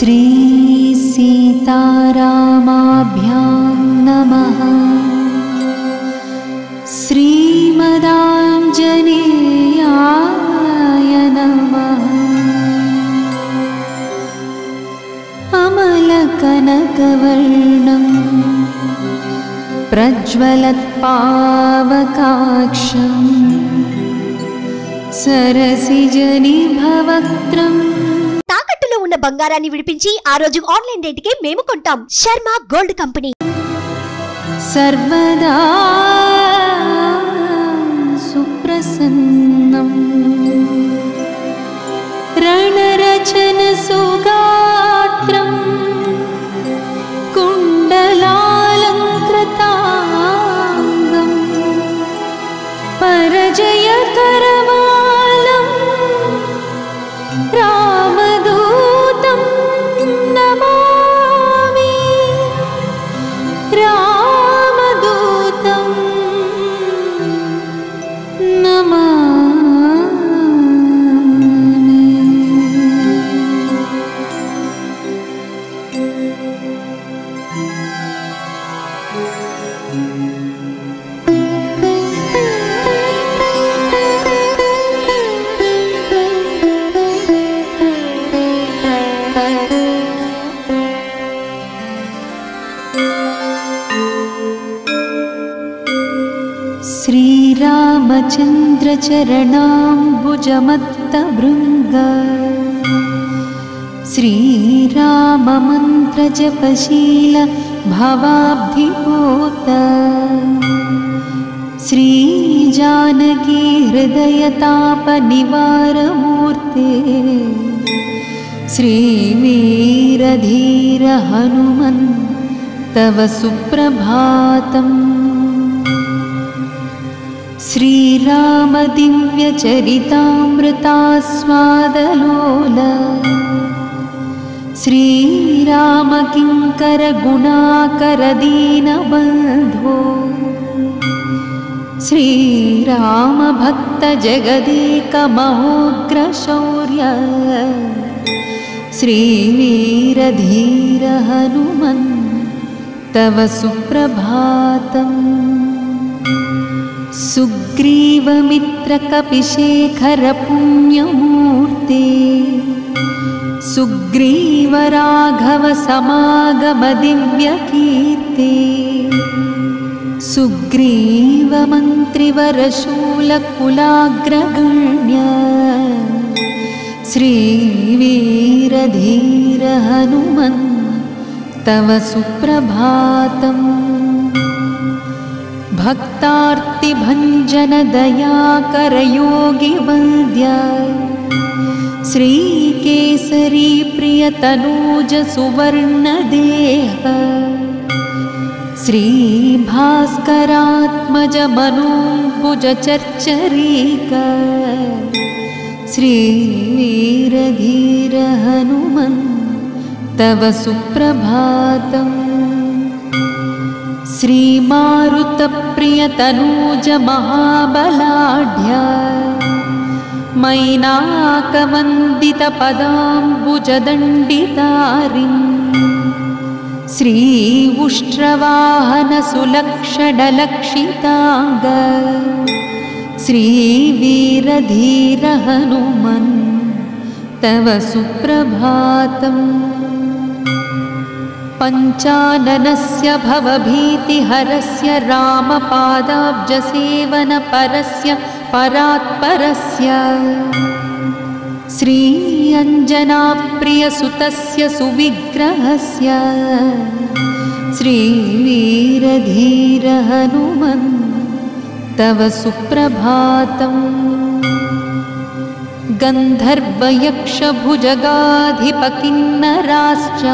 श्री सीतारामाभ्यां नमः। श्रीमदाञ्जनेयाय नमः। अमलकनकवर्णं प्रज्वलत्पावकाक्षं सरसिजनिभवक्त्रम्। తాకట్టులో ఉన్న బంగారాన్ని విడిపించి ఆ రోజు ఆన్లైన్ రేటుకే మేము కొంటాం. Sharma gold company. सर्वदा सुप्रसन्नं रणरचनसुगात्रं कुण्डलालङ्कृताङ्गं परजयकरवालं रामदूतं नमामि। रामदूतं नमामि। श्रीरामचन्द्रचरणाम्बुजमत्तभृङ्ग श्रीराममन्त्रजपशील भवाब्धिपूत श्रीजानकी हृदयतापनिवारमूर्ते श्रीवीरधीर हनुमन् तव सुप्रभातम्। श्रीराम दिव्यचरितामृतास्वादलोल श्रीराम किङ्कर गुणाकर दीनबन्धो श्रीराम भक्त जगदेक महोग्रशौर्य श्रीवीरधीर हनुमन् तव सुप्रभातम्। सुग्रीवमित्रकपिशेखर पुण्यमूर्ते सुग्रीवराघव समागम दिव्यकीर्ते सुग्रीवमन्त्रिवरशूलकुलाग्रगण्य श्रीवीरधीर हनुमन् तव सुप्रभातम्। भक्तार्तिभञ्जन दयाकर योगिवन्द्य श्रीकेसरी प्रियतनूज सुवर्णदेह श्रीभास्करात्मज मनोभुज चर्चरीक श्रीवीरधीर हनुमन् तव सुप्रभातम्। श्रीमारुतप्रियतनूज महाबलाढ्य मैनाकवन्दितपदाम्बुजदण्डितारिं श्रीउष्ट्रवाहन सुलक्षणलक्षिताङ्ग श्रीवीरधीर हनुमन् तव सुप्रभातम्। पञ्चाननस्य भवभीतिहरस्य रामपादाब्जसेवनपरस्य परात्परस्य श्री अञ्जनाप्रियसुतस्य सुविग्रहस्य श्रीवीरधीर हनुमन् तव सुप्रभातम्। गन्धर्वयक्षभुजगाधिपकिन्नराश्च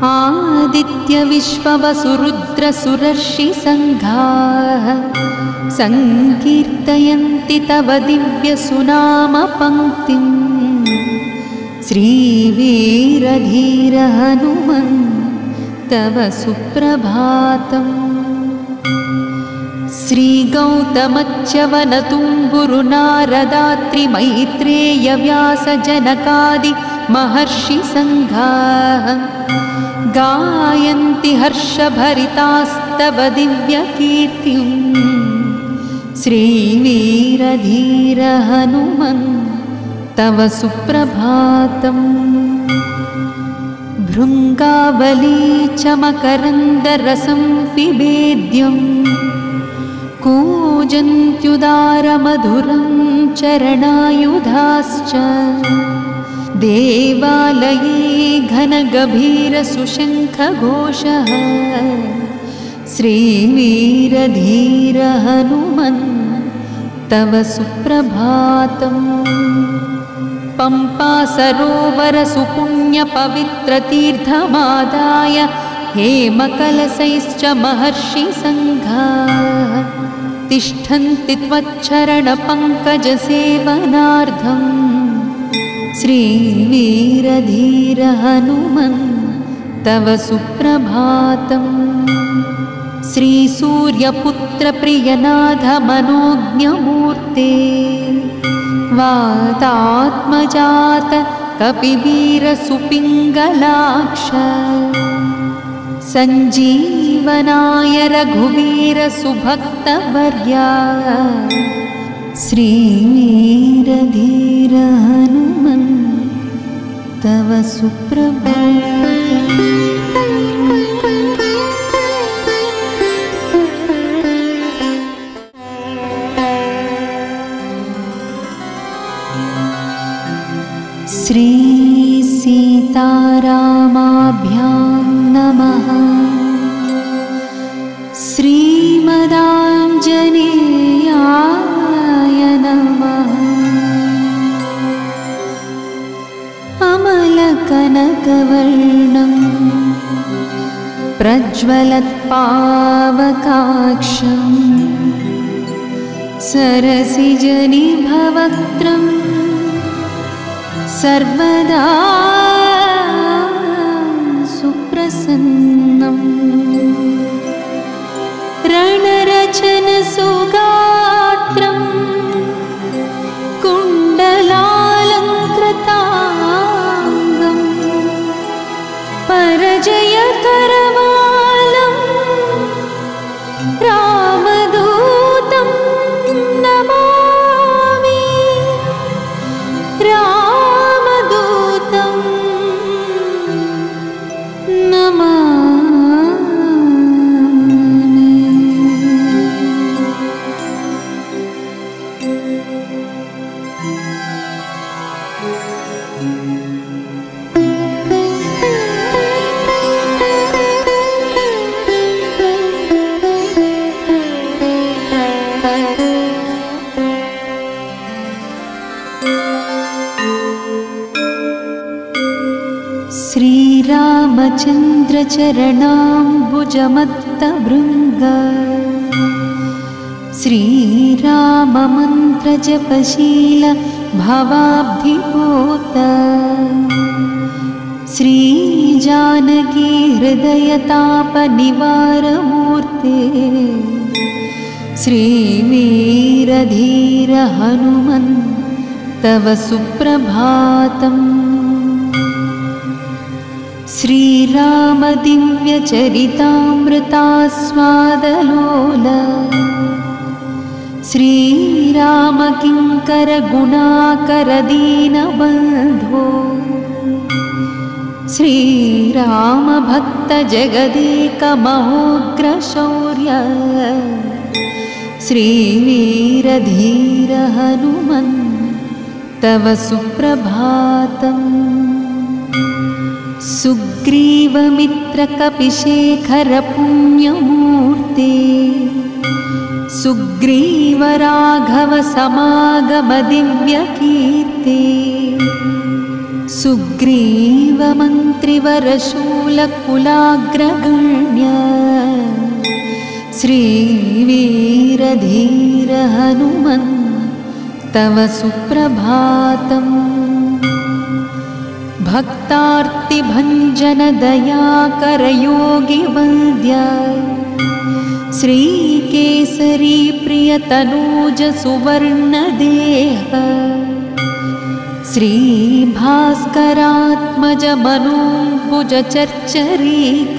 आदित्यविश्ववसुरुद्रसुरर्षिसङ्घाः सङ्कीर्तयन्ति तव दिव्यसुनामपङ्क्तिं श्रीवीरधीर हनुमन् तव सुप्रभातम्। श्रीगौतमच्यवनतुम्बुरुनारदात्रिमैत्रेयव्यासजनकादि महर्षिसङ्घाः गायन्ति हर्षभरितास्तव दिव्यकीर्तिं श्रीवीरधीर हनुमन् तव सुप्रभातम् भृङ्गावली च मकरन्दरसं पिबेद्यं कूजन्त्युदारमधुरं चरणायुधाश्च देवालये घनगभीरसुशङ्खघोषः श्रीवीरधीर हनुमन् तव सुप्रभातम् पम्पा सरोवर सुपुण्यपवित्रतीर्थमादाय हेमकलशैश्च महर्षिसङ्घाः तिष्ठन्ति त्वच्चरणपङ्कजसेवनार्थं श्रीवीरधीर हनुमन् तव सुप्रभातम् श्रीसूर्यपुत्रप्रियनाथ मनोज्ञमूर्ते वातात्मजात कपिवीरसुपिङ्गलाक्ष सञ्जीवनाय रघुवीरसुभक्तवर्या श्रीवीरधीर हनुमन् तव सुप्रभातम् श्री सीतारामाभ्यां नमः। श्रीमदाञ्जनेयाय नमः। अमलकनकवर्णं प्रज्वलत्पावकाक्षं सरसिजनिभवक्त्रम् सर्वदा सुप्रसन्नम् रणरचनसुगात्रं कुण्डलालङ्कृताङ्गं परजयकरवालं रामदूतं नमामि। श्रीरामचन्द्रचरणाम्बुजमत्तभृङ्ग श्रीराममन्त्रजपशील भवाब्धिपोत श्रीजानकी हृदयतापनिवारमूर्ते श्रीवीरधीर हनुमन् तव सुप्रभातम्। श्रीरामदिव्यचरितामृतास्वादलोल श्रीरामकिङ्करगुणाकरदीनबन्धो श्रीरामभक्तजगदेकमहोग्रशौर्य श्रीवीरधीर हनुमन् तव सुप्रभातम्। सुग्रीवमित्रकपिशेखरपुण्यमूर्ते सुग्रीवराघवसमागमदिव्यकीर्ते सुग्रीवमन्त्रिवरशूलकुलाग्रगण्य श्रीवीरधीर हनुमन् तव सुप्रभातम्। भक्तार्तिभञ्जनदयाकरयोगिवन्द्य श्रीकेसरी प्रियतनूजसुवर्णदेह श्रीभास्करात्मजमनोभुजचर्चरीक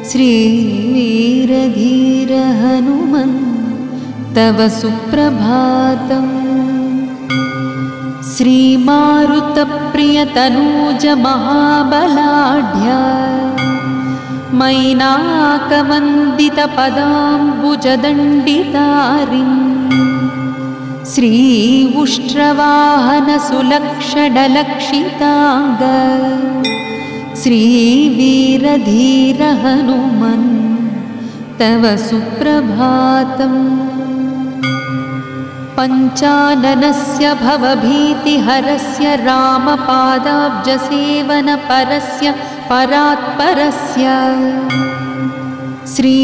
श्रीवीरधीर हनुमन् तव सुप्रभातम्। श्रीमारुतप्रियतनूज महाबलाढ्य मैनाकवन्दितपदाम्बुजदण्डितारिम् श्रीउष्ट्रवाहनसुलक्षणलक्षिताङ्ग श्रीवीरधीर हनुमन् तव सुप्रभातम्। पञ्चाननस्य भवभीतिहरस्य रामपादाब्जसेवनपरस्य परात्परस्य श्री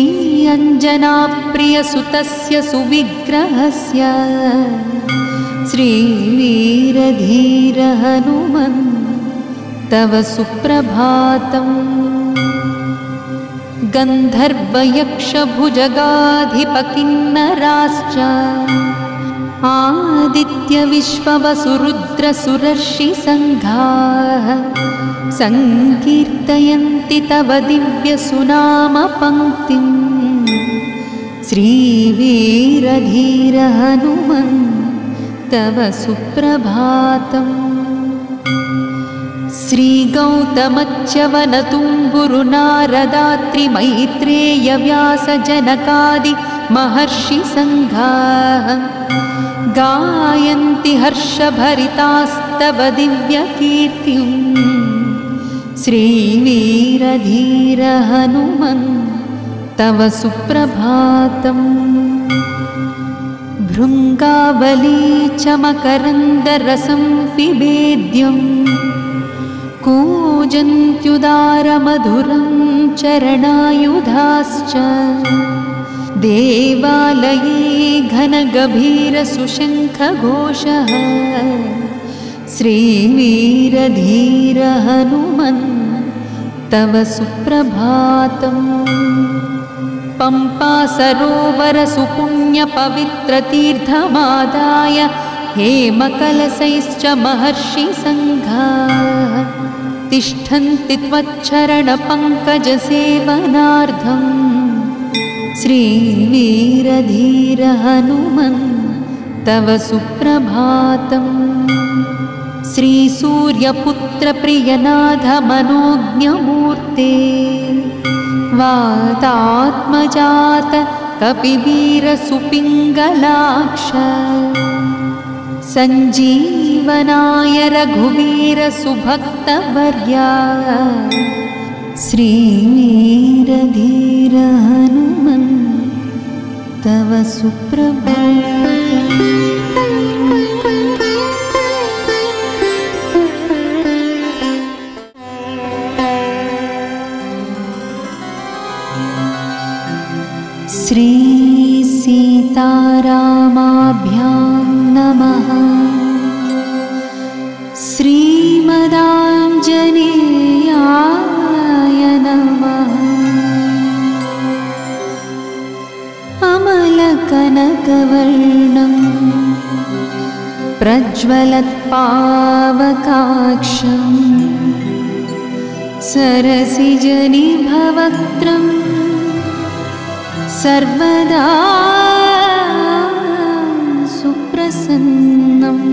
अञ्जनाप्रियसुतस्य सुविग्रहस्य श्रीवीरधीर हनुमन् तव सुप्रभातम्। गन्धर्वयक्षभुजगाधिपकिन्नराश्च आदित्यविश्ववसुरुद्रसुरर्षिसङ्घाः सङ्कीर्तयन्ति तव दिव्यसुनामपङ्क्तिम् श्रीवीरधीर हनुमन् तव सुप्रभातम्। श्रीगौतमच्यवनतुम्बुरुनारदात्रिमैत्रेयव्यासजनकादि महर्षिसङ्घाः गायन्ति हर्षभरितास्तव दिव्यकीर्तिम् श्रीवीरधीर हनुमन् तव सुप्रभातम्। भृङ्गावली च मकरन्दरसं पिबेद्यं कूजन्त्युदारमधुरं चरणायुधाश्च देवालये घनगभीरसुशङ्खघोषः श्रीवीरधीर हनुमन् तव सुप्रभातम्। पम्पासरोवरसुपुण्यपवित्रतीर्थमादाय हेमकलशैश्च महर्षिसङ्घाः तिष्ठन्ति त्वच्चरणपङ्कजसेवनार्थम् श्रीवीरधीर हनुमन् तव सुप्रभातम्। श्रीसूर्यपुत्रप्रियनाथ मनोज्ञमूर्ते वातात्मजात कपिवीरसुपिङ्गलाक्ष सञ्जीवनाय रघुवीर सुभक्तवर्या श्रीवीरधीर हनुमन् तव सुप्रभातम्। श्री सीतारामाभ्यां नमः। श्रीमदाञ्जनेयाय नमः। अमलकनकवर्णं प्रज्वलत्पावकाक्षं सरसिजनिभवक्त्रम् सर्वदा सुप्रसन्नम्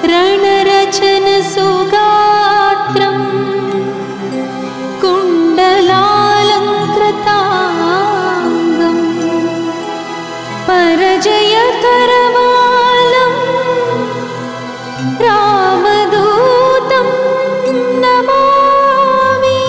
रणरचनसुगात्रं कुण्डलालङ्कृताङ्गं परजयकरवालं रामदूतं नमामि।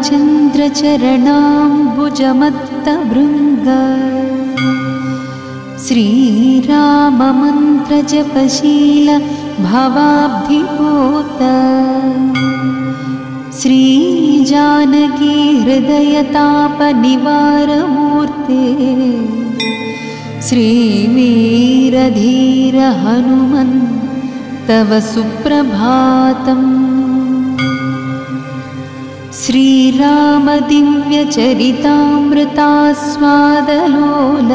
रामचन्द्रचरणाम्बुजमत्तभृङ्ग श्रीराममन्त्रजपशील भवाब्धिपूत श्रीजानकी हृदयतापनिवारमूर्ते श्रीवीरधीर हनुमन् तव सुप्रभातम्। श्रीराम दिव्यचरितामृतास्वादलोल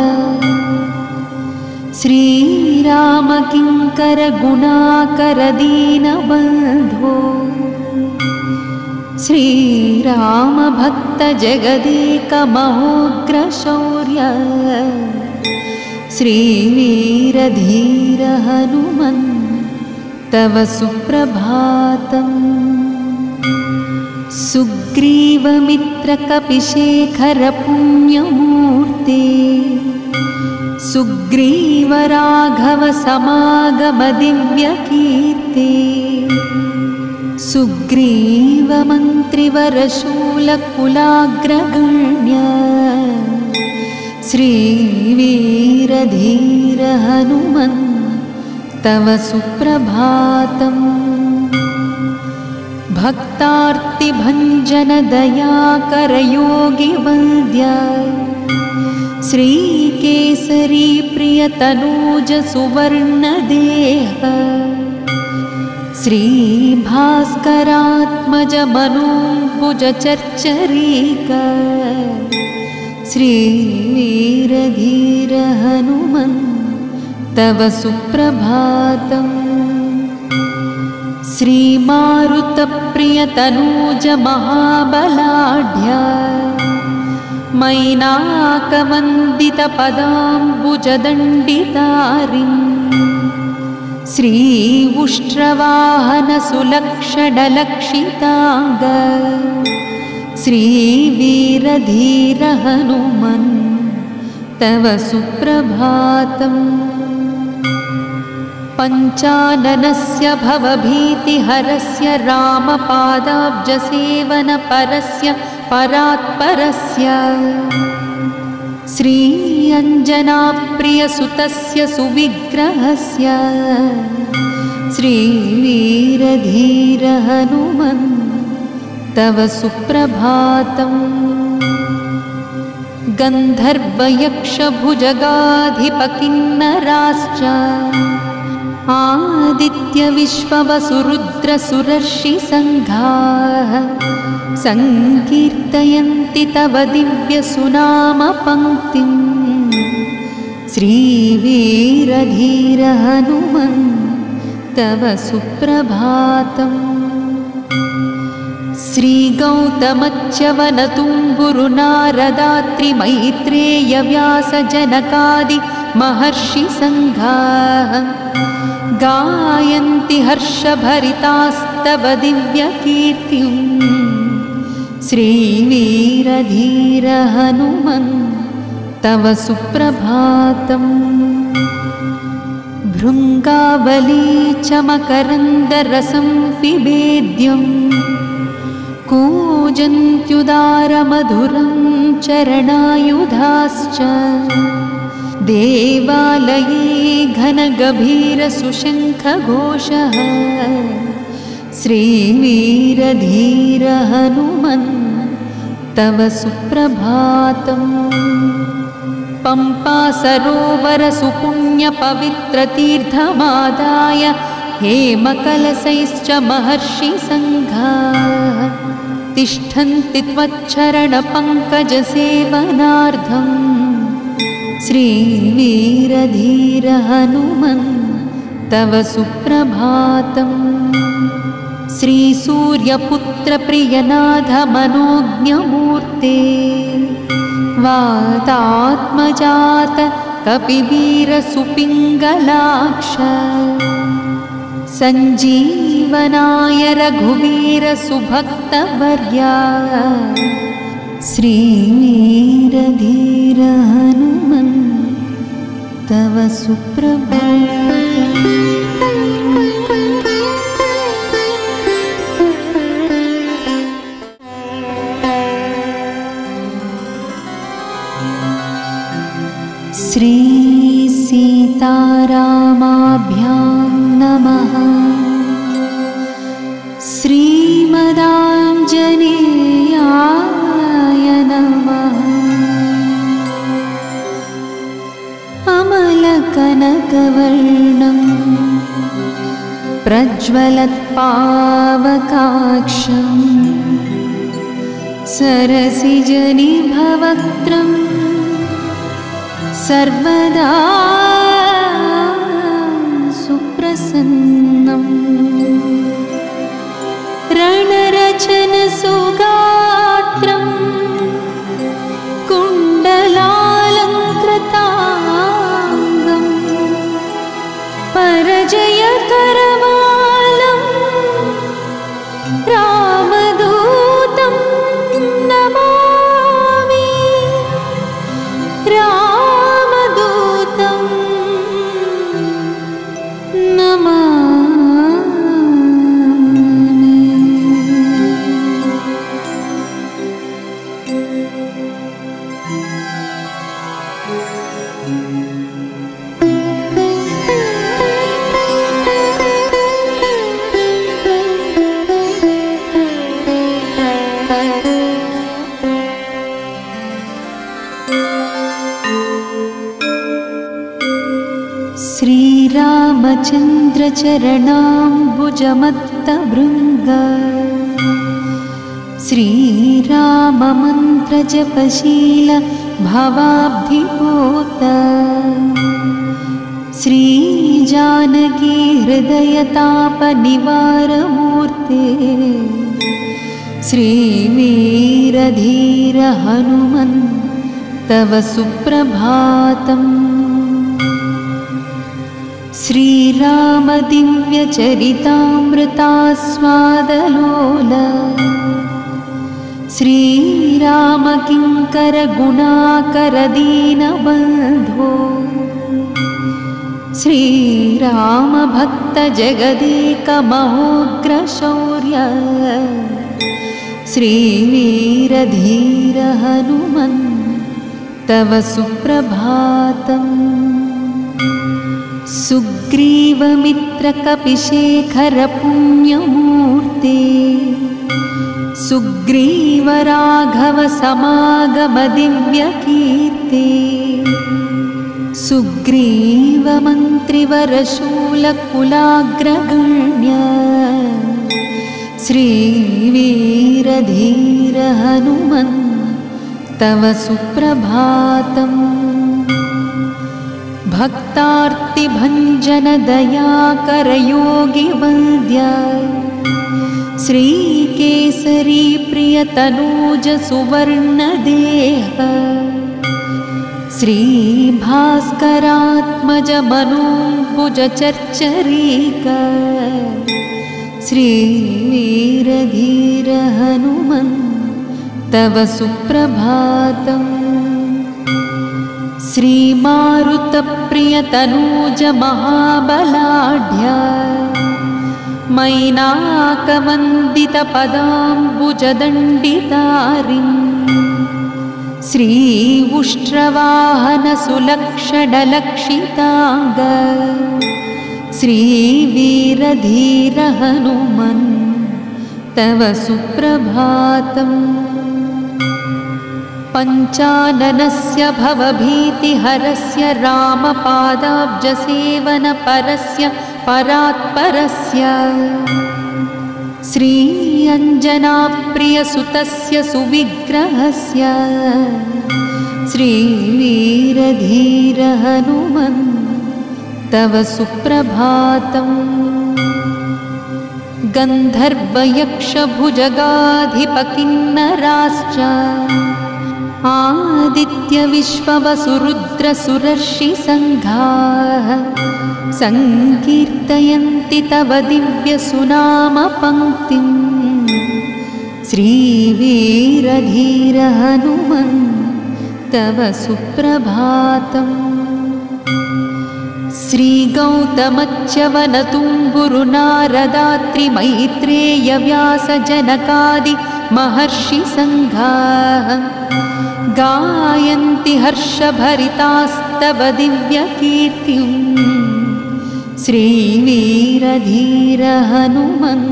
श्रीराम किङ्कर गुणाकर दीनबन्धो श्रीराम भक्त जगदेक महोग्रशौर्य श्रीवीरधीर हनुमन् तव सुप्रभातम्। सुग्रीवमित्रकपिशेखर पुण्यमूर्ते सुग्रीव राघव समागम दिव्यकीर्ते सुग्रीव मन्त्रिवरशूलकुलाग्रगण्य श्रीवीरधीर हनुमन् तव सुप्रभातम्। भक्तार्तिभञ्जन दयाकर योगिवन्द्य श्रीकेसरी प्रियतनूज सुवर्णदेह श्रीभास्करात्मज मनोभुज चर्चरीक श्रीवीरधीर हनुमन् तव सुप्रभातम्। श्रीमारुतप्रियतनूज महाबलाढ्य मैनाकवन्दितपदाम्बुजदण्डितारिम् श्रीउष्ट्रवाहन सुलक्षणलक्षिताङ्ग श्रीवीरधीर हनुमन् तव सुप्रभातम्। पञ्चाननस्य भवभीतिहरस्य रामपादाब्जसेवनपरस्य परात्परस्य श्री अञ्जनाप्रियसुतस्य सुविग्रहस्य श्रीवीरधीर हनुमन् तव सुप्रभातम्। गन्धर्वयक्षभुजगाधिपकिन्नराश्च आदित्यविश्ववसुरुद्रसुरर्षिसङ्घाः सङ्कीर्तयन्ति तव दिव्यसुनामपङ्क्तिम् श्रीवीरधीर हनुमन् तव सुप्रभातम्। श्रीगौतमच्यवनतुम्बुरुनारदात्रिमैत्रेयव्यासजनकादि महर्षिसङ्घाः गायन्ति हर्षभरितास्तव दिव्यकीर्तिम् श्रीवीरधीर हनुमन् तव सुप्रभातम्। भृङ्गावली च मकरन्दरसं पिबेद्यम् कूजन्त्युदारमधुरं चरणायुधाश्च देवालये घनगभीरसुशङ्खघोषः श्रीवीरधीर हनुमन् तव सुप्रभातम्। पम्पा सरोवरसुपुण्यपवित्रतीर्थमादाय हेमकलशैश्च महर्षिसङ्घाः तिष्ठन्ति त्वच्चरणपङ्कजसेवनार्थम् श्रीवीरधीर हनुमन् तव सुप्रभातम्। श्रीसूर्यपुत्रप्रियनाथ मनोज्ञमूर्ते वातात्मजात कपिवीरसुपिङ्गलाक्ष सञ्जीवनाय रघुवीर सुभक्तवर्या श्रीवीरधीर हनुमन् तव सुप्रभातम्। श्री सीतारामाभ्यां नमः। श्रीमदाञ्जनेयाय नमः। अमलकनकवर्णं प्रज्वलत्पावकाक्षं सरसिजनिभवक्त्रं सर्वदा सुप्रसन्नम्। रणरचनसुगात्रं कुण्डलालङ्कृताङ्गं परजयकरवालं रामदूतं नमामि। रामदूतं नमामि। श्रीरामचन्द्रचरणाम्बुजमत्तभृङ्ग श्रीराममन्त्रजपशील भवाब्धिपूत श्रीजानकी हृदयतापनिवारमूर्ते श्रीवीरधीर हनुमन् तव सुप्रभातम्। श्रीराम दिव्यचरितामृतास्वादलोल श्रीराम किङ्कर गुणाकर दीनबन्धो श्रीराम भक्त जगदेक महोग्रशौर्य श्रीवीरधीर हनुमन् तव सुप्रभातम्। सुग्रीवमित्रकपिशेखर पुण्यमूर्ते सुग्रीवराघव समागम दिव्यकीर्ते सुग्रीवमन्त्रिवरशूलकुलाग्रगण्य श्रीवीरधीर हनुमन् तव सुप्रभातम्। भक्तार्तिभञ्जन दयाकर योगिवन्द्य श्रीकेसरी प्रियतनूज सुवर्णदेह श्रीभास्करात्मज मनोभुज चर्चरीक श्रीवीरधीर हनुमन् तव सुप्रभातम्। श्रीमारुतप्रियतनूज महाबलाढ्य मैनाकवन्दितपदाम्बुजदण्डितारिं श्री उष्ट्रवाहन सुलक्षणलक्षिताङ्ग श्रीवीरधीर हनुमन् तव सुप्रभातम्। पञ्चाननस्य भवभीतिहरस्य रामपादाब्जसेवनपरस्य परात्परस्य श्री अञ्जनाप्रियसुतस्य सुविग्रहस्य श्रीवीरधीर हनुमन् तव सुप्रभातम्। गन्धर्वयक्षभुजगाधिपकिन्नराश्च आदित्यविश्ववसुरुद्रसुरर्षिसङ्घाः सङ्कीर्तयन्ति तव दिव्यसुनामपङ्क्तिं श्रीवीरधीर हनुमन् तव सुप्रभातम्। श्रीगौतमच्यवनतुम्बुरुनारदात्रिमैत्रेयव्यासजनकादि महर्षिसङ्घाः गायन्ति हर्षभरितास्तव दिव्यकीर्तिं श्रीवीरधीर हनुमन्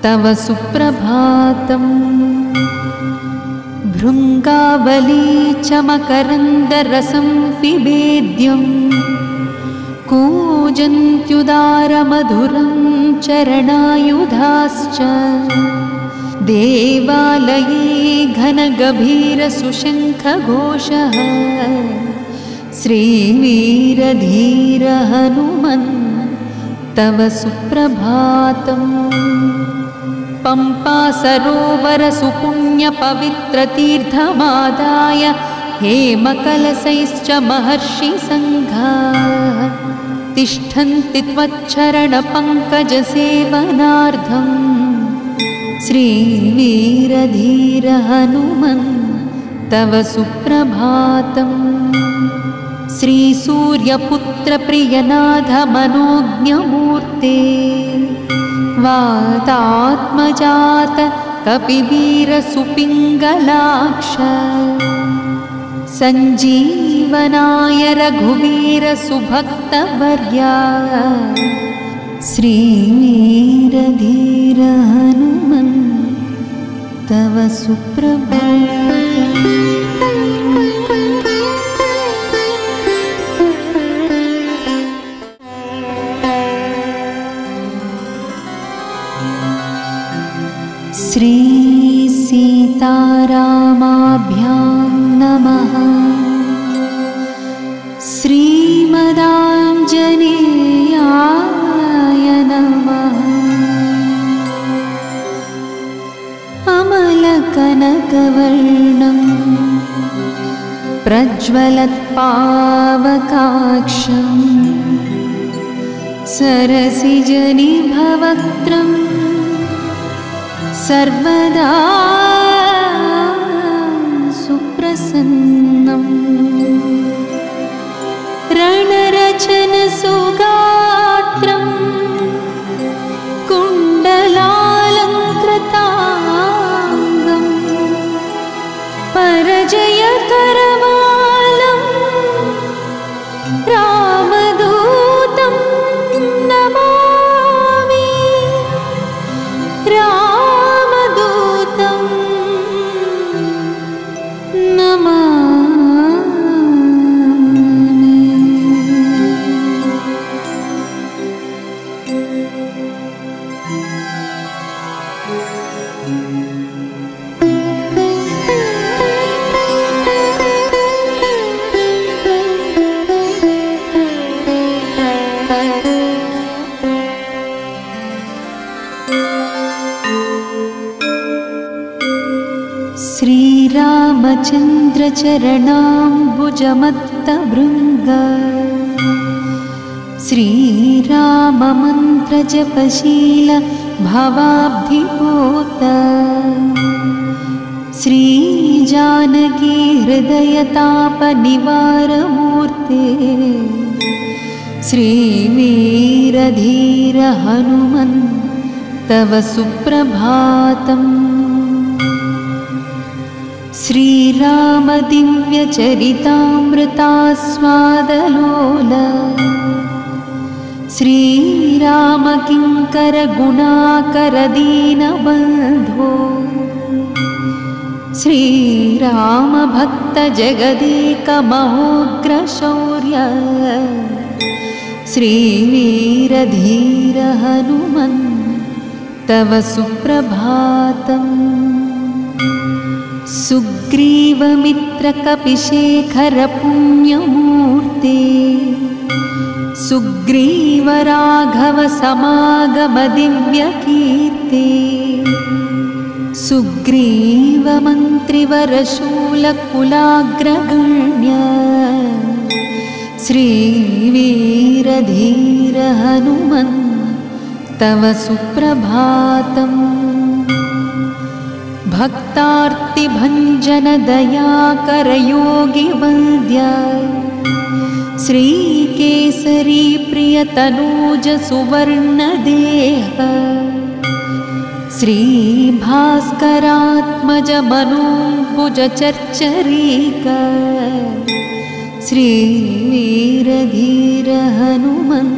तव सुप्रभातम् भृङ्गावली च मकरन्दरसं पिबेद्यं कूजन्त्युदारमधुरं चरणायुधाश्च देवालये घनगभीरसुशङ्खघोषः श्रीवीरधीर हनुमन् तव सुप्रभातम् पम्पा सरोवर सुपुण्यपवित्रतीर्थमादाय हेमकलशैश्च महर्षिसङ्घाः तिष्ठन्ति त्वच्चरणपङ्कजसेवनार्थम् श्रीवीरधीर हनुमन् तव सुप्रभातम् श्रीसूर्यपुत्रप्रियनाथ मनोज्ञमूर्ते वातात्मजात कपिवीरसुपिङ्गलाक्ष सञ्जीवनाय रघुवीरसुभक्तवर्या श्रीवीरधीर हनुमन् तव सुप्रभातम् श्री सीतारामाभ्यां नमः। श्रीमदाञ्जनेयाय नमः। अमलकनकवर्णं प्रज्वलत्पावकाक्षं सरसिजनिभवक्त्रम् सर्वदा सुप्रसन्नं रणरचनसुगात्रं कुण्डलालङ्कृताङ्गं परजयकरवालं रामदूतं नमामि। श्रीरामचन्द्रचरणाम्बुजमत्तभृङ्ग श्रीराममन्त्रजपशील भवाब्धिपोत श्रीजानकी हृदयतापनिवारमूर्ते श्रीवीरधीर हनुमन् तव सुप्रभातम्। श्रीरामदिव्यचरितामृतास्वादलोल श्रीरामकिङ्करगुणाकरदीनबन्धो श्रीरामभक्तजगदेकमहोग्रशौर्य श्रीवीरधीर हनुमन् तव सुप्रभातम्। सुग्रीवमित्रकपिशेखरपुण्यमूर्ते सुग्रीवराघवसमागमदिव्यकीर्ते सुग्रीवमन्त्रिवरशूलकुलाग्रगण्य श्रीवीरधीर हनुमन् तव सुप्रभातम्। भक्तार्तिभञ्जनदयाकरयोगिवन्द्य श्रीकेसरी प्रियतनूजसुवर्णदेह श्रीभास्करात्मजमनोभुजचर्चरीक श्रीवीरधीर हनुमन्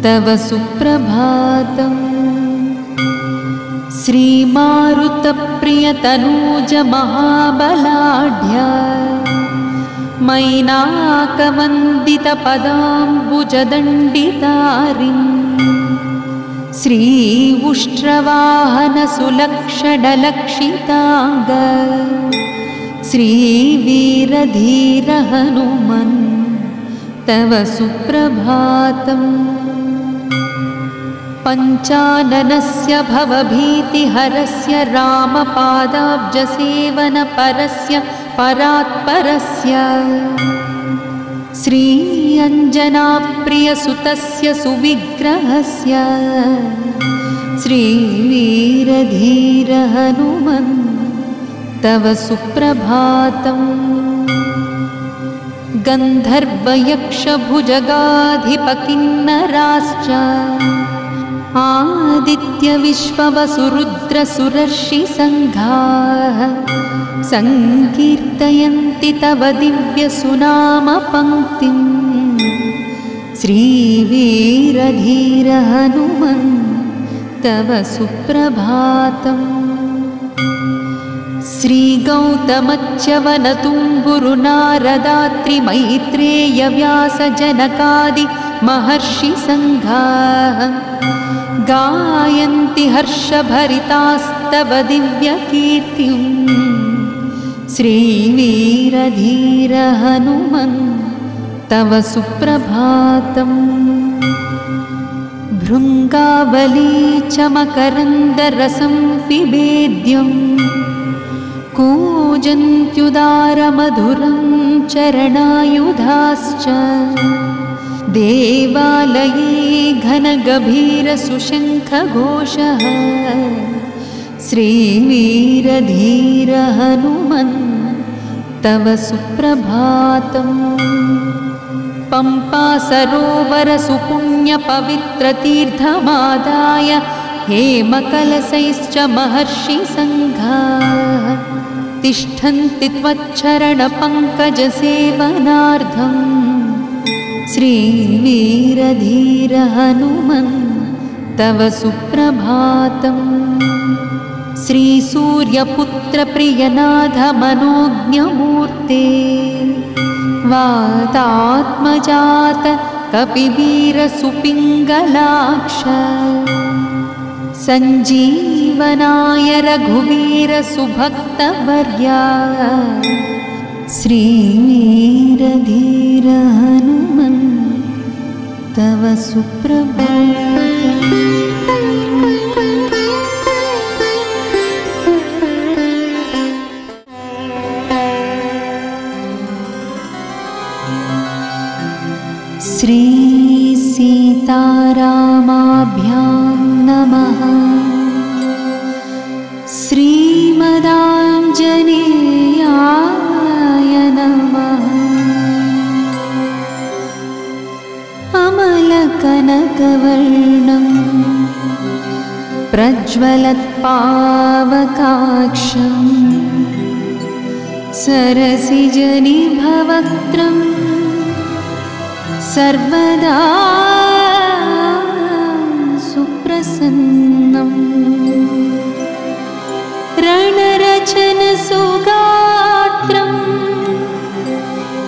तव सुप्रभातम्। श्रीमारुतप्रियतनूज महाबलाढ्य मैनाकवन्दितपदाम्बुजदण्डितारिम् श्रीउष्ट्रवाहनसुलक्षणलक्षिताङ्ग श्रीवीरधीर हनुमन् तव सुप्रभातम्। पञ्चाननस्य भवभीतिहरस्य रामपादाब्जसेवनपरस्य परात्परस्य श्री अञ्जनाप्रियसुतस्य सुविग्रहस्य श्रीवीरधीर हनुमन् तव सुप्रभातम्। गन्धर्वयक्षभुजगाधिपकिन्नराश्च आदित्यविश्ववसुरुद्रसुरर्षिसङ्घाः सङ्कीर्तयन्ति तव दिव्यसुनामपङ्क्तिम् श्रीवीरधीर हनुमन् तव सुप्रभातम्। श्रीगौतमच्यवनतुम्बुरुनारदात्रिमैत्रेयव्यासजनकादि महर्षिसङ्घाः गायन्ति हर्षभरितास्तव दिव्यकीर्तिम् श्रीवीरधीर हनुमन् तव सुप्रभातम्। भृङ्गावली च मकरन्दरसं पिबेद्यम् कूजन्त्युदारमधुरं चरणायुधाश्च देवालये घनगभीरसुशङ्खघोषः श्रीवीरधीर हनुमन् तव सुप्रभातम्। पम्पासरोवरसुपुण्यपवित्रतीर्थमादाय हेमकलशैश्च महर्षिसङ्घाः तिष्ठन्ति त्वच्चरणपङ्कजसेवनार्थम् श्रीवीरधीर हनुमन् तव सुप्रभातम्। श्रीसूर्यपुत्रप्रियनाथ मनोज्ञमूर्ते वातात्मजात कपिवीरसुपिङ्गलाक्ष सञ्जीवनाय रघुवीर सुभक्तवर्या श्रीवीरधीर हनुमन् तव सुप्रभातम्। श्री सीतारामाभ्यां नमः। श्रीमदाञ्जनेयाय नमः। अमलकनकवर्णं प्रज्वलत्पावकाक्षं सरसिजनिभवक्त्रं सर्वदा सुप्रसन्नम् रणरचनसुगात्रं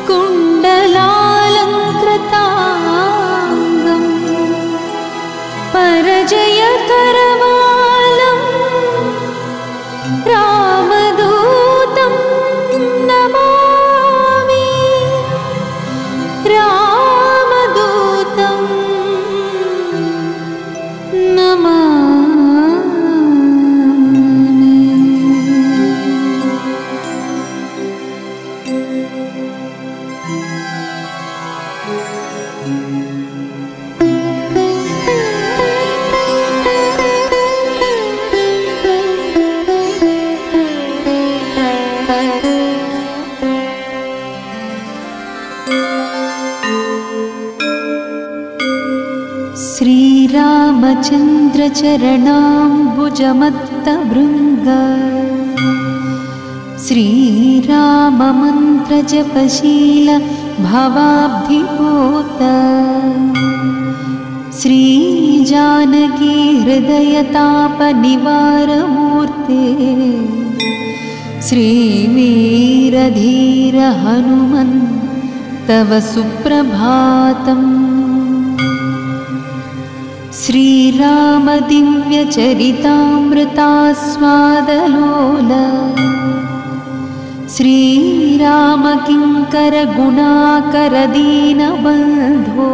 कुण्डलालङ्कृताङ्गं परजयकरवालं रामदूतं नमामि। रामदूतं नमामि। रामचन्द्रचरणाम्बुजमत्तभृङ्ग श्रीराममन्त्रजपशील भवाब्धिपूत श्रीजानकी हृदयतापनिवारमूर्ते श्रीवीरधीर हनुमन् तव सुप्रभातम्। श्रीराम दिव्यचरितामृतास्वादलोल श्रीराम किङ्कर गुणाकर दीनबन्धो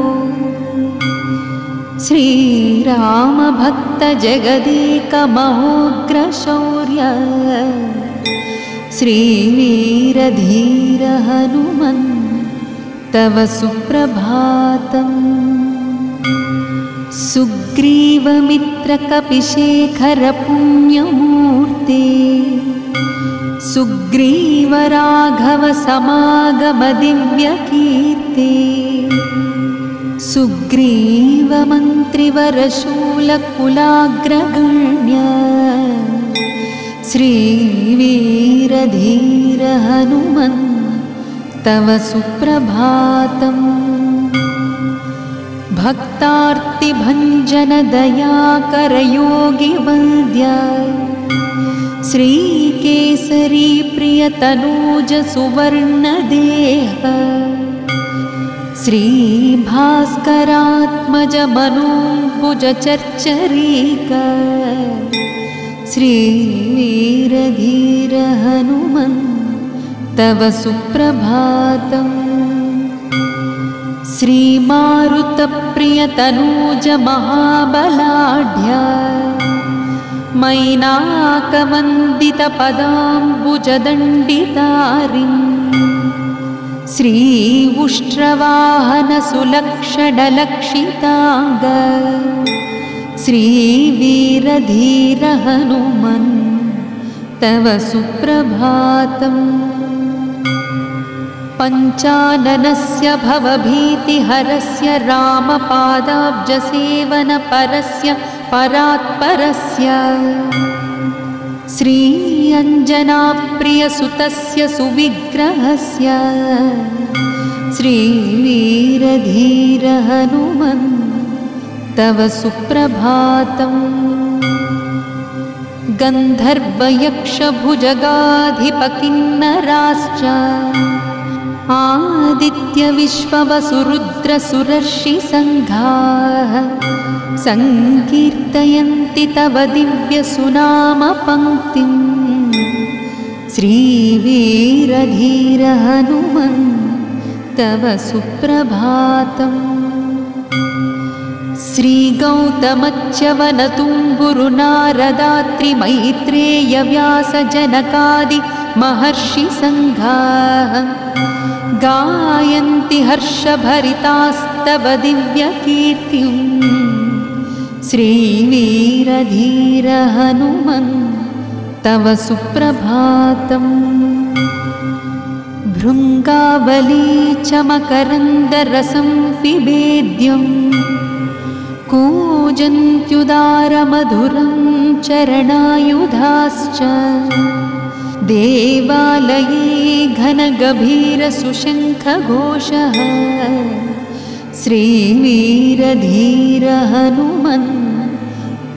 श्रीराम भक्त जगदेक महोग्रशौर्य श्रीवीरधीर हनुमन् तव सुप्रभातम्। सुग्रीवमित्रकपिशेखर पुण्यमूर्ते सुग्रीव राघव समागम दिव्यकीर्ते सुग्रीव मन्त्रिवरशूलकुलाग्रगण्य श्रीवीरधीर हनुमन् तव सुप्रभातम्। भक्तार्तिभञ्जन दयाकर योगिवन्द्य श्रीकेसरी प्रियतनूज सुवर्णदेह श्रीभास्करात्मज मनोभुज चर्चरीक श्रीवीरधीर हनुमन् तव सुप्रभातम्। श्रीमारुतप्रियतनूज महाबलाढ्य मैनाकवन्दितपदाम्बुजदण्डितारिन् श्रीउष्ट्रवाहन सुलक्षणलक्षिताङ्ग श्रीवीरधीर हनुमन् तव सुप्रभातम्। पञ्चाननस्य भवभीतिहरस्य रामपादाब्जसेवनपरस्य परात्परस्य श्री अञ्जनाप्रियसुतस्य सुविग्रहस्य श्रीवीरधीर हनुमन् तव सुप्रभातम्। गन्धर्वयक्षभुजगाधिपकिन्नराश्च आदित्यविश्ववसुरुद्रसुरर्षिसङ्घाः सङ्कीर्तयन्ति तव दिव्यसुनामपङ्क्तिम् श्रीवीरधीर हनुमन् तव सुप्रभातम्। श्रीगौतमच्यवनतुम्बुरुनारदात्रिमैत्रेयव्यासजनकादि महर्षिसङ्घाः गायन्ति हर्षभरितास्तव दिव्यकीर्तिम् श्रीवीरधीर हनुमन् तव सुप्रभातम्। भृङ्गावली च मकरन्दरसं पिबेद्यं कूजन्त्युदारमधुरं चरणायुधाश्च देवालये घनगभीरसुशङ्खघोषः श्रीवीरधीर हनुमन्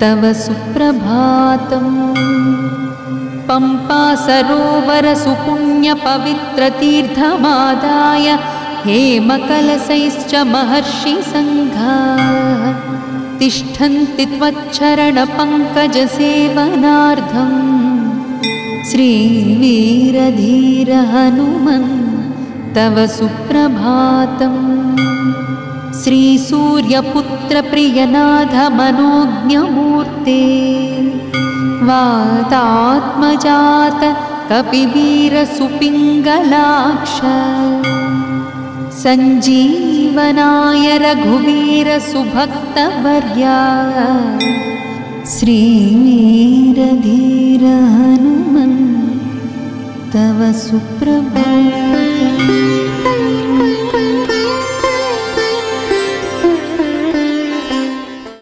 तव सुप्रभातम्। पम्पा सरोवर सुपुण्यपवित्रतीर्थमादाय हेमकलशैश्च महर्षिसङ्घाः तिष्ठन्ति त्वच्चरणपङ्कजसेवनार्थम् श्रीवीरधीर हनुमन् तव सुप्रभातम्। श्रीसूर्यपुत्रप्रियनाथ मनोज्ञमूर्ते वातात्मजात कपिवीरसुपिङ्गलाक्ष सञ्जीवनाय रघुवीर सुभक्तवर्या श्रीवीरधीर हनुमन् तव सुप्रभातम्।